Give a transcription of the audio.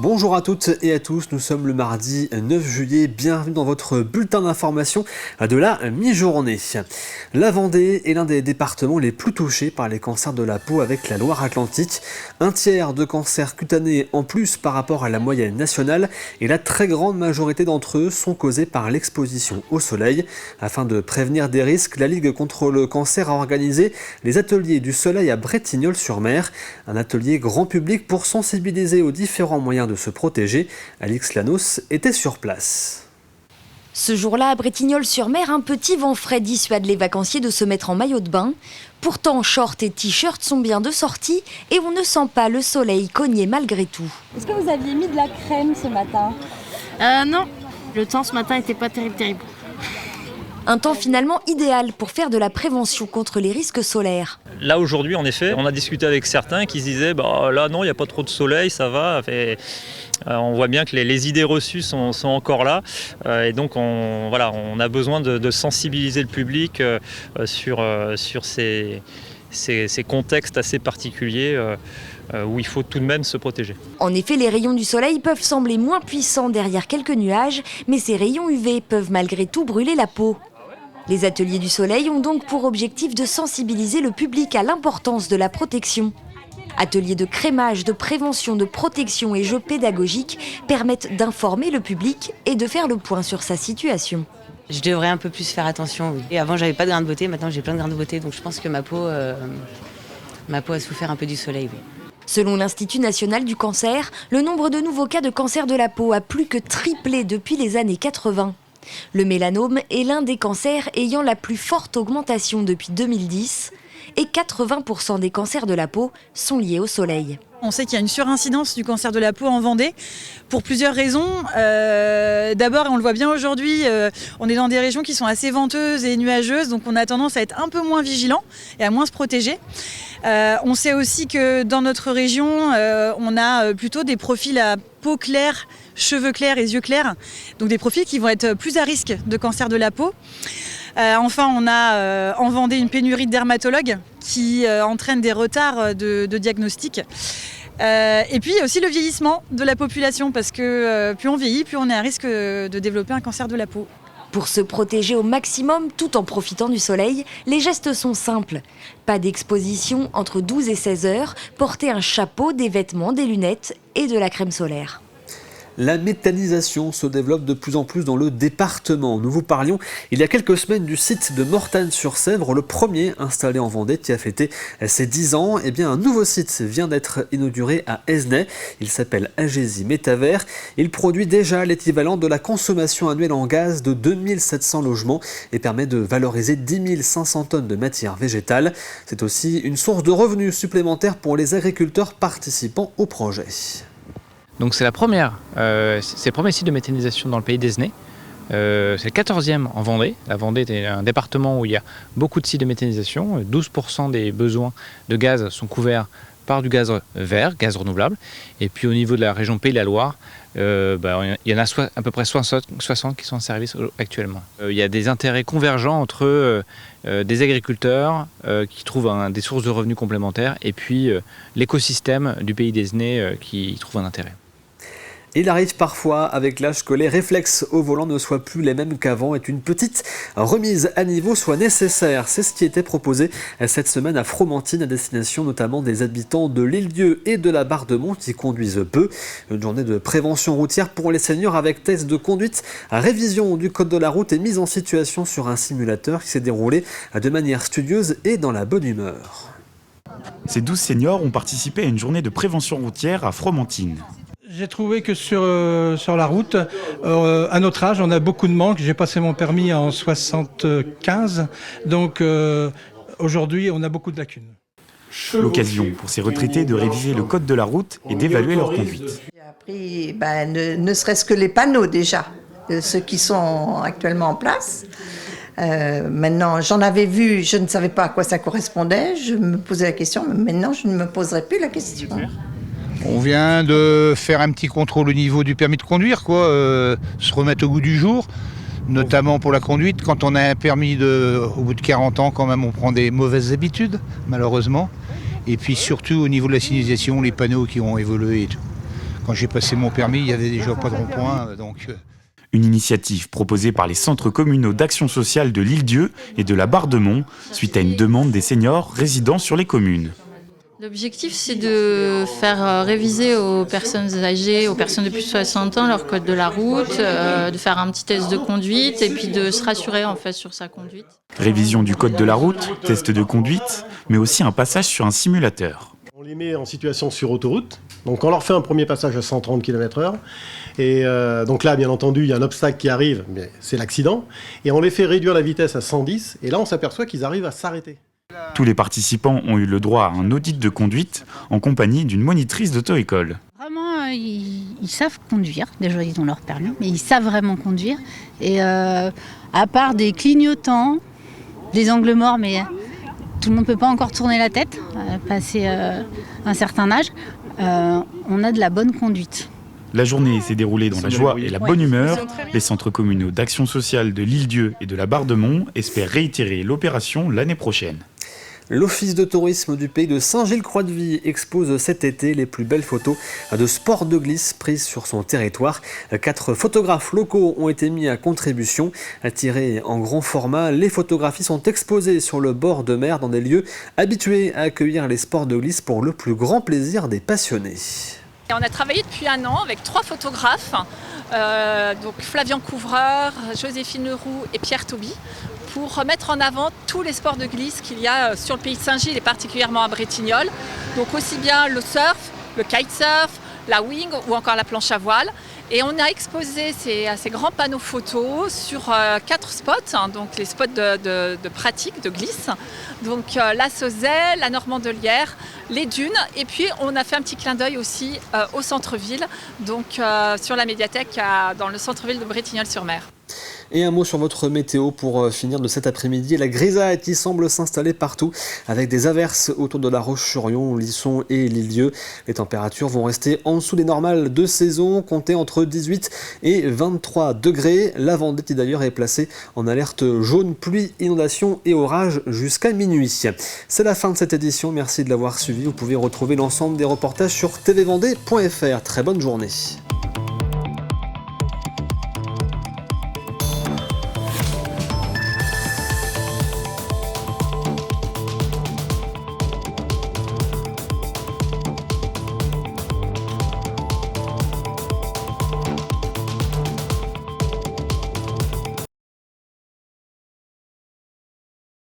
Bonjour à toutes et à tous, nous sommes le mardi 9 juillet, bienvenue dans votre bulletin d'information de la mi-journée. La Vendée est l'un des départements les plus touchés par les cancers de la peau avec la Loire-Atlantique. Un tiers de cancers cutanés en plus par rapport à la moyenne nationale et la très grande majorité d'entre eux sont causés par l'exposition au soleil. Afin de prévenir des risques, la Ligue contre le cancer a organisé les ateliers du soleil à Bretignolles-sur-Mer. Un atelier grand public pour sensibiliser aux différents moyens de se protéger. Alix Lanos était sur place. Ce jour-là, à Bretignolles-sur-Mer, un petit vent frais dissuade les vacanciers de se mettre en maillot de bain. Pourtant, shorts et t-shirts sont bien de sortie et on ne sent pas le soleil cogner malgré tout. Est-ce que vous aviez mis de la crème ce matin ? Non, le temps ce matin n'était pas terrible. Un temps finalement idéal pour faire de la prévention contre les risques solaires. Là aujourd'hui en effet, on a discuté avec certains qui se disaient là non, il n'y a pas trop de soleil, ça va. On voit bien que les idées reçues sont encore là et donc on a besoin de sensibiliser le public sur ces contextes assez particuliers où il faut tout de même se protéger. En effet, les rayons du soleil peuvent sembler moins puissants derrière quelques nuages, mais ces rayons UV peuvent malgré tout brûler la peau. Les ateliers du soleil ont donc pour objectif de sensibiliser le public à l'importance de la protection. Ateliers de crémage, de prévention, de protection et jeux pédagogiques permettent d'informer le public et de faire le point sur sa situation. Je devrais un peu plus faire attention, oui. Et avant, j'avais pas de grains de beauté, maintenant j'ai plein de grains de beauté, donc je pense que ma peau a souffert un peu du soleil, oui. Selon l'Institut national du cancer, le nombre de nouveaux cas de cancer de la peau a plus que triplé depuis les années 80. Le mélanome est l'un des cancers ayant la plus forte augmentation depuis 2010 et 80% des cancers de la peau sont liés au soleil. On sait qu'il y a une surincidence du cancer de la peau en Vendée pour plusieurs raisons. D'abord, on le voit bien aujourd'hui, on est dans des régions qui sont assez venteuses et nuageuses, donc on a tendance à être un peu moins vigilant et à moins se protéger. On sait aussi que dans notre région, on a plutôt des profils à peau claire, cheveux clairs et yeux clairs, donc des profils qui vont être plus à risque de cancer de la peau. Enfin, on a en Vendée une pénurie de dermatologues qui entraîne des retards de diagnostic. Et puis aussi le vieillissement de la population, parce que plus on vieillit, plus on est à risque de développer un cancer de la peau. Pour se protéger au maximum tout en profitant du soleil, les gestes sont simples. Pas d'exposition entre 12 et 16 heures, porter un chapeau, des vêtements, des lunettes et de la crème solaire. La méthanisation se développe de plus en plus dans le département. Nous vous parlions il y a quelques semaines du site de Mortagne-sur-Sèvre, le premier installé en Vendée qui a fêté ses 10 ans. Eh bien, un nouveau site vient d'être inauguré à Esnay. Il s'appelle Agesi Métavert. Il produit déjà l'équivalent de la consommation annuelle en gaz de 2700 logements et permet de valoriser 10 500 tonnes de matière végétale. C'est aussi une source de revenus supplémentaires pour les agriculteurs participant au projet. Donc c'est le premier site de méthanisation dans le pays d'Esnay. C'est le 14e en Vendée. La Vendée est un département où il y a beaucoup de sites de méthanisation. 12% des besoins de gaz sont couverts par du gaz vert, gaz renouvelable. Et puis au niveau de la région Pays de la Loire, il y en a à peu près 60 qui sont en service actuellement. Il y a des intérêts convergents entre des agriculteurs qui trouvent des sources de revenus complémentaires et puis l'écosystème du pays d'Esnay qui y trouve un intérêt. Il arrive parfois avec l'âge que les réflexes au volant ne soient plus les mêmes qu'avant et qu'une petite remise à niveau soit nécessaire. C'est ce qui était proposé cette semaine à Fromentine à destination notamment des habitants de l'Île-Dieu et de la Barre-de-Mont qui conduisent peu. Une journée de prévention routière pour les seniors avec test de conduite, révision du code de la route et mise en situation sur un simulateur qui s'est déroulé de manière studieuse et dans la bonne humeur. Ces 12 seniors ont participé à une journée de prévention routière à Fromentine. J'ai trouvé que sur la route, à notre âge, on a beaucoup de manques. J'ai passé mon permis en 75, donc aujourd'hui, on a beaucoup de lacunes. L'occasion pour ces retraités de réviser le code de la route et d'évaluer leur conduite. J'ai appris ne serait-ce que les panneaux déjà, ceux qui sont actuellement en place. Maintenant, j'en avais vu, je ne savais pas à quoi ça correspondait. Je me posais la question, mais maintenant, je ne me poserai plus la question. On vient de faire un petit contrôle au niveau du permis de conduire, se remettre au goût du jour, notamment pour la conduite. Quand on a un permis au bout de 40 ans, quand même, on prend des mauvaises habitudes, malheureusement. Et puis surtout au niveau de la signalisation, les panneaux qui ont évolué et tout. Quand j'ai passé mon permis, il n'y avait déjà pas de rond-point. Donc, Une initiative proposée par les centres communaux d'action sociale de l'Île-Dieu et de la Barre-de-Mont, suite à une demande des seniors résidant sur les communes. L'objectif, c'est de faire réviser aux personnes âgées, aux personnes de plus de 60 ans, leur code de la route, de faire un petit test de conduite et puis de se rassurer en fait sur sa conduite. Révision du code de la route, test de conduite, mais aussi un passage sur un simulateur. On les met en situation sur autoroute, donc on leur fait un premier passage à 130 km/h, et donc là bien entendu il y a un obstacle qui arrive, mais c'est l'accident, et on les fait réduire la vitesse à 110, et là on s'aperçoit qu'ils arrivent à s'arrêter. Tous les participants ont eu le droit à un audit de conduite en compagnie d'une monitrice d'auto-école. Vraiment, ils savent conduire, déjà ils ont leur permis, mais ils savent vraiment conduire, et à part des clignotants, des angles morts, mais tout le monde ne peut pas encore tourner la tête, passer un certain âge, on a de la bonne conduite. La journée s'est déroulée dans la joie et la bonne humeur. Les centres communaux d'action sociale de l'Île-Dieu et de la Barre-de-Mont espèrent réitérer l'opération l'année prochaine. L'Office de tourisme du pays de Saint-Gilles-Croix-de-Vie expose cet été les plus belles photos de sport de glisse prises sur son territoire. 4 photographes locaux ont été mis à contribution. Tirées en grand format, les photographies sont exposées sur le bord de mer dans des lieux habitués à accueillir les sports de glisse pour le plus grand plaisir des passionnés. Et on a travaillé depuis 1 an avec 3 photographes, donc Flavian Couvreur, Joséphine Leroux et Pierre Tauby, pour mettre en avant tous les sports de glisse qu'il y a sur le pays de Saint-Gilles et particulièrement à Bretignolles. Donc aussi bien le surf, le kitesurf, la wing ou encore la planche à voile. Et on a exposé ces grands panneaux photos sur 4 spots, donc les spots de pratique, de glisse. Donc la Sauzet, la Normandelière, les dunes. Et puis on a fait un petit clin d'œil aussi au centre-ville, donc sur la médiathèque dans le centre-ville de Bretignolles-sur-Mer. Et un mot sur votre météo pour finir de cet après-midi. La grisaille qui semble s'installer partout avec des averses autour de La Roche-sur-Yon, Lisson et l'Île-Dieu. Les températures vont rester en dessous des normales de saison, comptées entre 18 et 23 degrés. La Vendée qui d'ailleurs est placée en alerte jaune, pluie, inondation et orage jusqu'à minuit. C'est la fin de cette édition. Merci de l'avoir suivi. Vous pouvez retrouver l'ensemble des reportages sur tvvendée.fr. Très bonne journée.